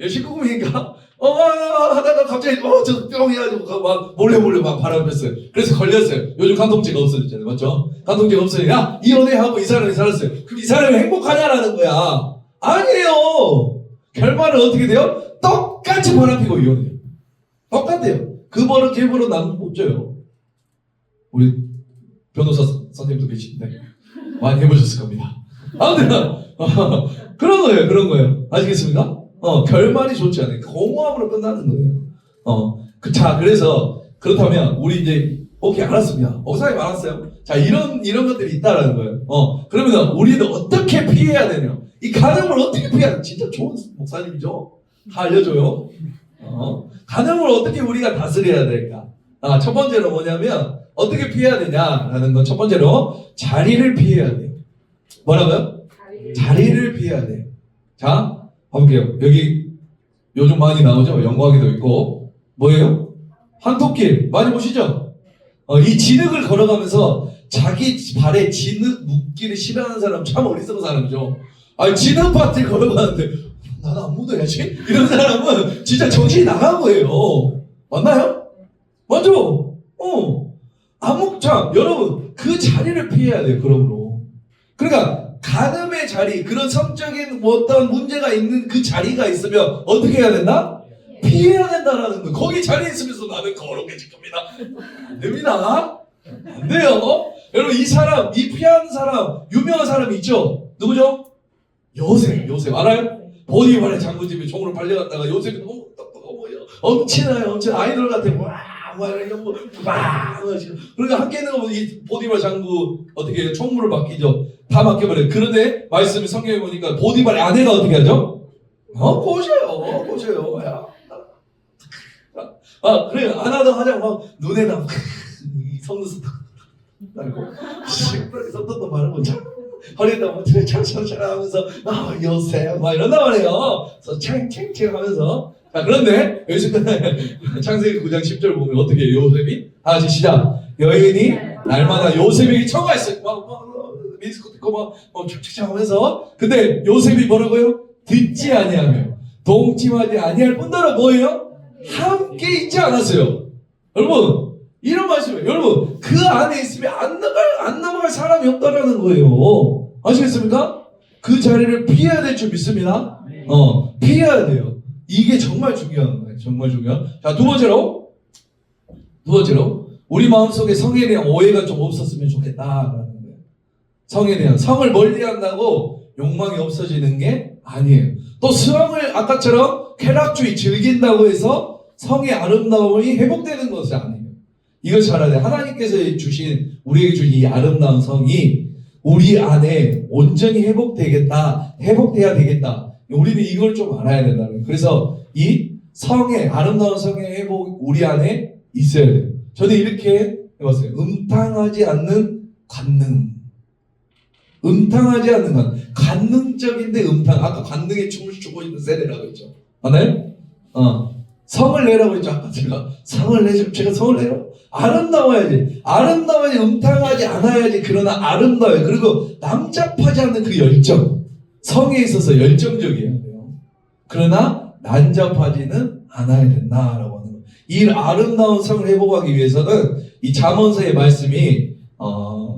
19금이니까 하다가 갑자기 저 뿅 해가지고 막 몰래 막 바람 폈어요. 그래서 걸렸어요. 요즘 간통죄가 없어졌잖아요. 맞죠? 간통죄가 없어요. 야 이혼해 하고 이 사람이 살았어요. 그럼 이 사람이 행복하냐라는 거야. 아니에요. 결말은 어떻게 돼요? 똑같이 바람 피고 이혼해요. 똑같아요. 그 벌은 걔벌은 나는 못 줘요. 우리 변호사 선생님도 계신데 많이 해보셨을 겁니다. 아무튼 그런 거예요. 아시겠습니까? 결말이 좋지 않아요. 공허함으로 끝나는 거예요. 자, 그래서 그렇다면 우리 이제 오케이 알았습니다. 목사님 알았어요. 자, 이런 것들이 있다라는 거예요. 그러면 우리는 어떻게 피해야 되냐? 이 간음을 어떻게 피해야 되냐? 진짜 좋은 목사님이죠. 다 알려줘요. 간음을 어떻게 우리가 다스려야 될까? 첫 번째로 뭐냐면 어떻게 피해야 되냐라는 건 첫 번째로 자리를 피해야 돼요. 뭐라고요? 자리를 피해야 돼. 자, 볼게요. 여기 요즘 많이 나오죠? 영광이도 있고 뭐예요? 한토끼 많이 보시죠? 이 진흙을 걸어가면서 자기 발에 진흙 묻기를 싫어하는 사람 참 어리석은 사람이죠. 진흙 밭을 걸어가는데 나는 안 묻어야지? 이런 사람은 진짜 정신이 나간 거예요. 맞나요? 맞죠? 자, 여러분 그 자리를 피해야 돼요. 그러므로 그러니까 간음의 자리, 그런 성적인 어떤 문제가 있는 그 자리가 있으면 어떻게 해야 된다? 피해야 된다라는 거예요. 거기 자리에 있으면서 나는 거룩해질 겁니다. 안 됩니다. 안 돼요. 여러분 이 피한 사람 유명한 사람이 있죠? 누구죠? 요셉 알아요? 보디발의 장군집에 총으로 팔려갔다가 요셉이 너무 똑똑하고 엄청나요. 아이돌 같아. 그러니까 함께 있는 거 이 보디발 장군 어떻게 총무를 맡기죠? 다 맡겨버려요. 그런데 말씀이 성경에 보니까 보디발의 아내가 어떻게 하죠? 꼬셔요. 야. 그래요. 안 하다 하자 막 눈에다 속눈썹 달고 시끄럽게 손톱도 바르고 허리에다 막 창창창 하면서 요새 막 이런단 말이에요. 그래서 챙챙챙 하면서. 자, 그런데 여기서 창세기 9장 10절 보면 어떻게 해요? 요셉이? 다시 시작. 여인이 날마다 요셉에게 청하했어요. 미스코트 있고 막 착착착 하면서. 근데 요셉이 뭐라고요? 듣지 아니하며 동침하지 아니할 뿐더러 뭐예요? 함께 있지 않았어요. 여러분 이런 말씀이에요. 여러분 그 안에 있으면 안 넘어갈 사람이 없다라는 거예요. 아시겠습니까? 그 자리를 피해야 될 줄 믿습니다. 피해야 돼요. 이게 정말 중요한 거예요. 정말 중요한. 자, 두 번째로 우리 마음속에 성에 대한 오해가 좀 없었으면 좋겠다라는 거예요. 성에 대한 성을 멀리한다고 욕망이 없어지는 게 아니에요. 또 성을 아까처럼 쾌락주의 즐긴다고 해서 성의 아름다움이 회복되는 것이 아니에요. 이걸 잘 알아야 돼요. 하나님께서 주신 우리에게 주신 이 아름다운 성이 우리 안에 온전히 회복돼야 되겠다. 우리는 이걸 좀 알아야 된다는 거예요. 그래서 이 성의 아름다운 성의 회복 우리 안에 있어야 돼요. 저는 이렇게 해봤어요. 음탕하지 않는 관능. 음탕하지 않는 관. 관능적인데 음탕. 아까 관능에 춤을 추고 있는 세례라고 했죠. 맞나요? 성을 내라고 했죠. 아까 제가 성을 내라고. 아름다워야지. 음탕하지 않아야지. 그러나 아름다워요. 그리고 남잡하지 않는 그 열정. 성에 있어서 열정적이어야 돼요. 그러나 난잡하지는 않아야 된다라고 하는 거예요. 이 아름다운 성을 회복하기 위해서는 이 잠언서의 말씀이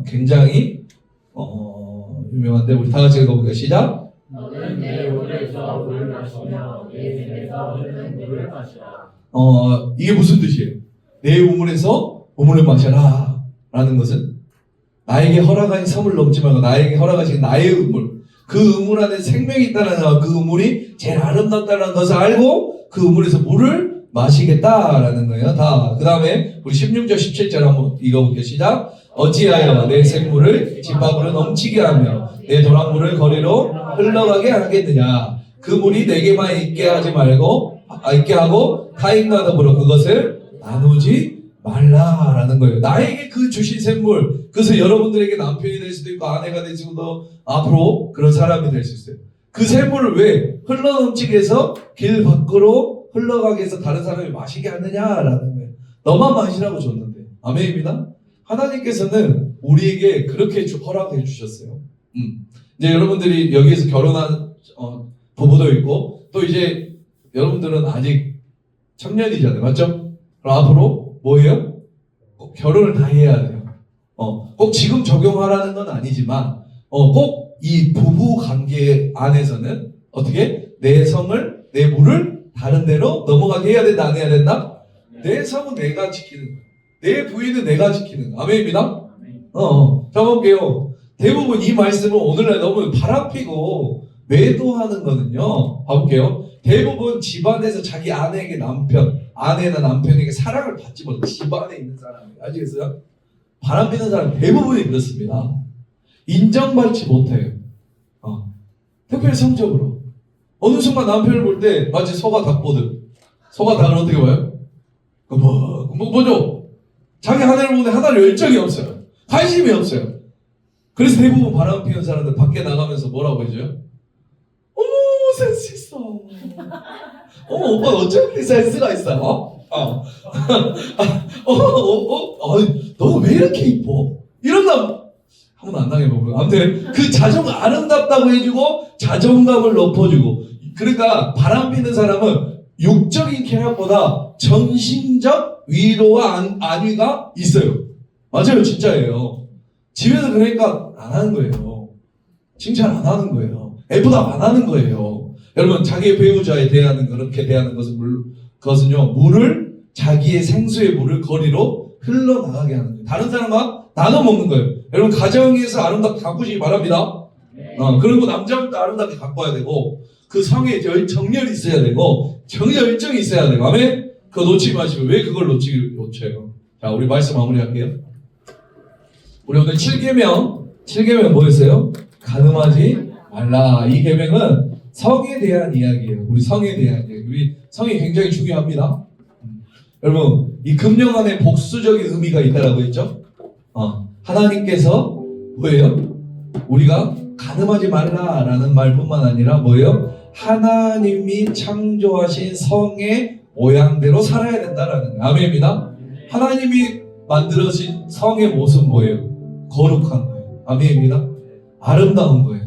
굉장히 유명한데 우리 다 같이 읽어볼게요. 시작. 너는 내 우물에서 물을 마시며 내 샘에서 흐르는 물을 마시라. 이게 무슨 뜻이에요? 내 우물에서 우물을 마셔라 라는 것은 나에게 허락하신 선물 넘지 말고 나에게 허락하신 나의 우물, 그 우물 안에 생명이 있다는 것, 그 우물이 제일 아름답다는 것을 알고 그 우물에서 물을 마시겠다라는 거예요. 다. 그 다음에 우리 16절 17절 한번 읽어볼게요. 시작. 어찌하여 내 샘물을 집 밖으로 넘치게 하며 내 도랑물을 거리로 흘러가게 하겠느냐. 그 물이 내게만 있게 하고 타인과 더불어 그것을 나누지 말라라는 거예요. 나에게 그 주신 샘물, 그것은 여러분들에게 남편이 될 수도 있고 아내가 될 수도 앞으로 그런 사람이 될 수 있어요. 그 샘물을 왜 흘러넘치게 해서 길 밖으로 흘러가게 해서 다른 사람이 마시게 하느냐라는 거예요. 너만 마시라고 줬는데. 아멘입니다. 하나님께서는 우리에게 그렇게 허락해 주셨어요. 이제 여러분들이 여기에서 결혼한 부부도 있고 또 이제 여러분들은 아직 청년이잖아요. 맞죠? 그럼 앞으로 뭐예요? 꼭 결혼을 다 해야 돼요. 꼭 지금 적용하라는 건 아니지만 꼭 이 부부 관계 안에서는 어떻게 내 성을 내 물을 다른 데로 넘어가게 해야 된다 안 해야 된다? 내 성은 내가 지키는 거야. 내 부인은 내가 지키는 거야. 아멘입니다. 자 볼게요. 대부분 이 말씀은 오늘날 너무 바람피고 매도하는 거는요. 봐볼게요. 대부분 집안에서 자기 아내나 남편에게 사랑을 받지 못해. 집안에 있는 사람이. 아시겠어요? 바람피는 사람 대부분이 그렇습니다. 인정받지 못해요. 특별히 성적으로. 어느 순간 남편을 볼 때 마치 소가 닭보듯. 소가 닭을 어떻게 봐요? 뭐죠? 자기 하나를 보는데 하나를 열정이 없어요. 관심이 없어요. 그래서 대부분 바람 피우는 사람들 밖에 나가면서 뭐라고 해줘요? 어머 센스 있어. 어머 오빠 어쩜 센스가 있어? 너 왜 이렇게 이뻐? 이런 남 한 번도 안 당해보고 아무튼 그 아름답다고 해주고 자존감을 높여주고 그러니까 바람 피는 사람은 육적인 쾌락보다 정신적 위로와 안위가 있어요. 맞아요. 진짜예요. 집에서 그러니까 안 하는 거예요. 칭찬 안 하는 거예요. 애부담 안 하는 거예요. 여러분 자기의 배우자에 그렇게 대하는 그것은요 자기의 생수의 물을 거리로 흘러나가게 하는 거예요. 다른 사람과 나눠 먹는 거예요. 여러분 가정에서 아름답게 가꾸시기 바랍니다. 그리고 남자부터 아름답게 가꿔야 되고 그 성에 정열이 있어야 되고 정열정이 있어야 되고 아멘? 그거 놓치지 마시고 왜 그걸 놓쳐요? 자 우리 말씀 마무리할게요. 우리 오늘 7계명 뭐였어요? 간음하지 말라. 이 계명은 성에 대한 이야기예요. 우리 성에 대한 이야기. 우리 성이 굉장히 중요합니다. 여러분 이 금령 안에 복수적인 의미가 있다라고 했죠? 하나님께서 뭐예요? 우리가 간음하지 말라라는 말뿐만 아니라 뭐예요? 하나님이 창조하신 성의 모양대로 살아야 된다라는 거예요. 아멘입니다. 하나님이 만들어진 성의 모습 뭐예요? 거룩한 거예요. 아멘입니다. 아름다운 거예요.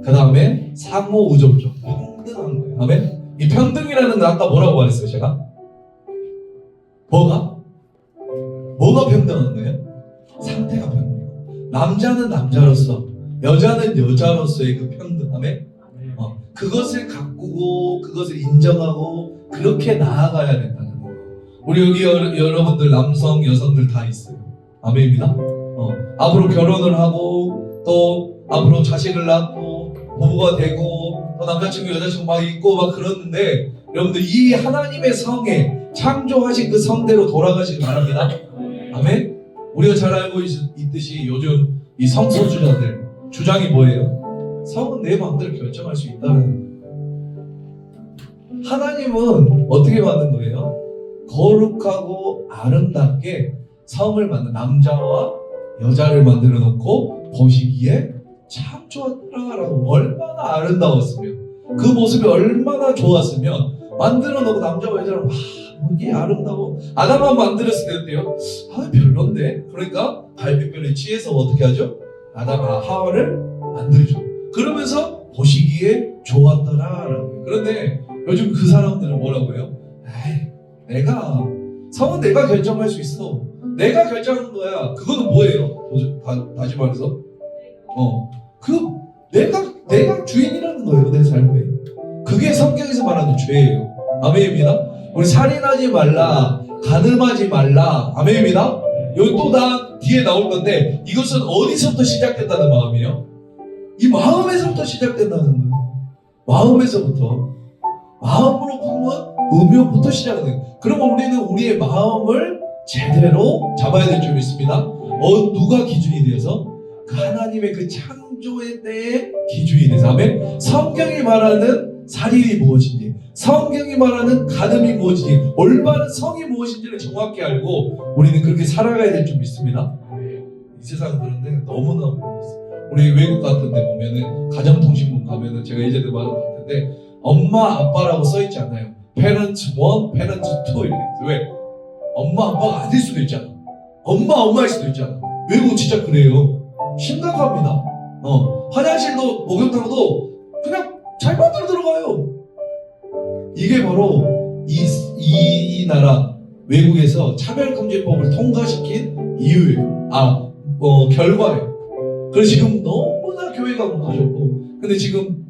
그 다음에 상호 우정적 평등한 거예요. 아멘. 이 평등이라는 거 아까 뭐라고 말했어요? 제가 뭐가 평등한 거예요? 상태가 평등해요. 남자는 남자로서 여자는 여자로서의 그 평등함에 그것을 가꾸고 그것을 인정하고 그렇게 나아가야 된다는 거예요. 우리 여기 여러분들 남성 여성들 다 있어요. 아멘입니다. 앞으로 결혼을 하고 또 앞으로 자식을 낳고 부부가 되고 또 남자친구 여자친구 막 있고 막 그러는데 여러분들 이 하나님의 성에 창조하신 그 성대로 돌아가시기 바랍니다. 아멘. 우리가 잘 알고 있듯이 요즘 이 성소수자들 주장이 뭐예요? 성은 내 마음대로 결정할 수 있다는. 하나님은 어떻게 만든 거예요? 거룩하고 아름답게 성을 만든 남자와 여자를 만들어 놓고 보시기에 참 좋았더라라고. 얼마나 아름다웠으면, 그 모습이 얼마나 좋았으면 만들어 놓고 남자와 여자를 이게 아름다워. 아담만 만들었을 때 어때요? 별론데. 그러니까 갈비뼈를 치해서 어떻게 하죠? 하와를 만들죠. 그러면서 보시기에 좋았더라라고. 그런데 요즘 그 사람들은 뭐라고 해요? 성은 내가 결정할 수 있어. 내가 결정하는 거야. 그거는 뭐예요? 다시 말해서 내가 주인이라는 거예요. 내 삶에. 그게 성경에서 말하는 죄예요. 아멘입니다. 우리 살인하지 말라, 간음하지 말라. 아멘입니다. 여기 또 뒤에 나올 건데 이것은 어디서부터 시작된다는 마음이에요? 이 마음에서부터 시작된다는 거예요. 마음에서부터. 마음으로 품은 음욕부터 시작하는 거예요. 그러면 우리는 우리의 마음을 제대로 잡아야 될 줄 믿습니다. 누가 기준이 되어서? 그 하나님의 그 창조의 때의 기준이 돼서. 아멘. 성경이 말하는 살인이 무엇인지, 성경이 말하는 간음이 무엇인지, 올바른 성이 무엇인지를 정확히 알고 우리는 그렇게 살아가야 될 줄 믿습니다. 이 세상은 그런데 너무나 모르겠어요. 우리 외국 같은 데 보면은 가정통신문 가면은 제가 예전에 말한 것 같은데 엄마 아빠라고 써있지 않아요. Parents 1, Parents 2 이렇게. 왜? 엄마 아빠가 아닐 수도 있잖아. 엄마일 수도 있잖아. 외국 진짜 그래요. 심각합니다. 화장실도 목욕탕도 그냥 잘 만들어 들어가요. 이게 바로 이 나라 외국에서 차별금지법을 통과시킨 이유예요. 결과예요. 그래서 지금 너무나 교회가 무너졌고, 근데 지금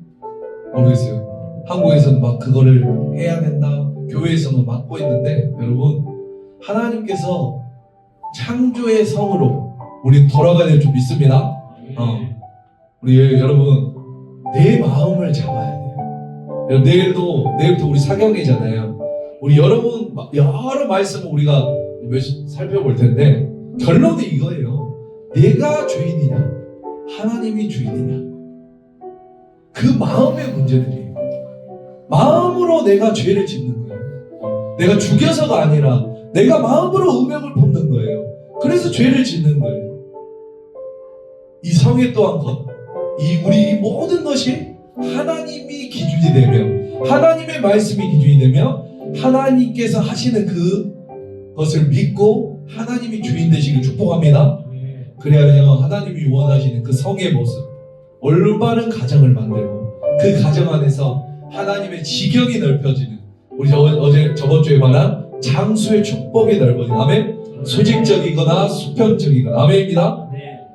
모르겠어요. 한국에서는 막 그거를 해야 된다, 교회에서는 막고 있는데, 여러분 하나님께서 창조의 성으로 우리 돌아가야 될 줄 믿습니다. 우리 여러분 내 마음을 잡아야 돼요. 여러분, 내일부터 우리 사경이잖아요. 우리 여러분 여러 말씀을 우리가 살펴볼 텐데 결론은 이거예요. 내가 주인이냐, 하나님이 주인이냐. 그 마음의 문제들이에요. 마음으로 내가 죄를 짓는 거예요. 내가 죽여서가 아니라 내가 마음으로 음욕을 품는 거예요. 그래서 죄를 짓는 거예요. 이 성에 또한 우리 이 모든 것이 하나님이 기준이 되면, 하나님의 말씀이 기준이 되면 하나님께서 하시는 그것을 믿고 하나님이 주인 되시길 축복합니다. 그래야 하나님이 원하시는 그 성의 모습, 올바른 가정을 만들고 그 가정 안에서 하나님의 지경이 넓혀지는, 우리 저번 주에 말한 장수의 축복이 넓어지는, 아멘. 수직적이거나 수평적이거나, 아멘입니다.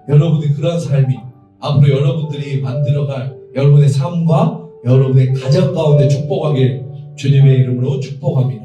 여러분의 그런 삶이 앞으로 여러분들이 만들어갈 여러분의 삶과 여러분의 가정 가운데 축복하길 주님의 이름으로 축복합니다.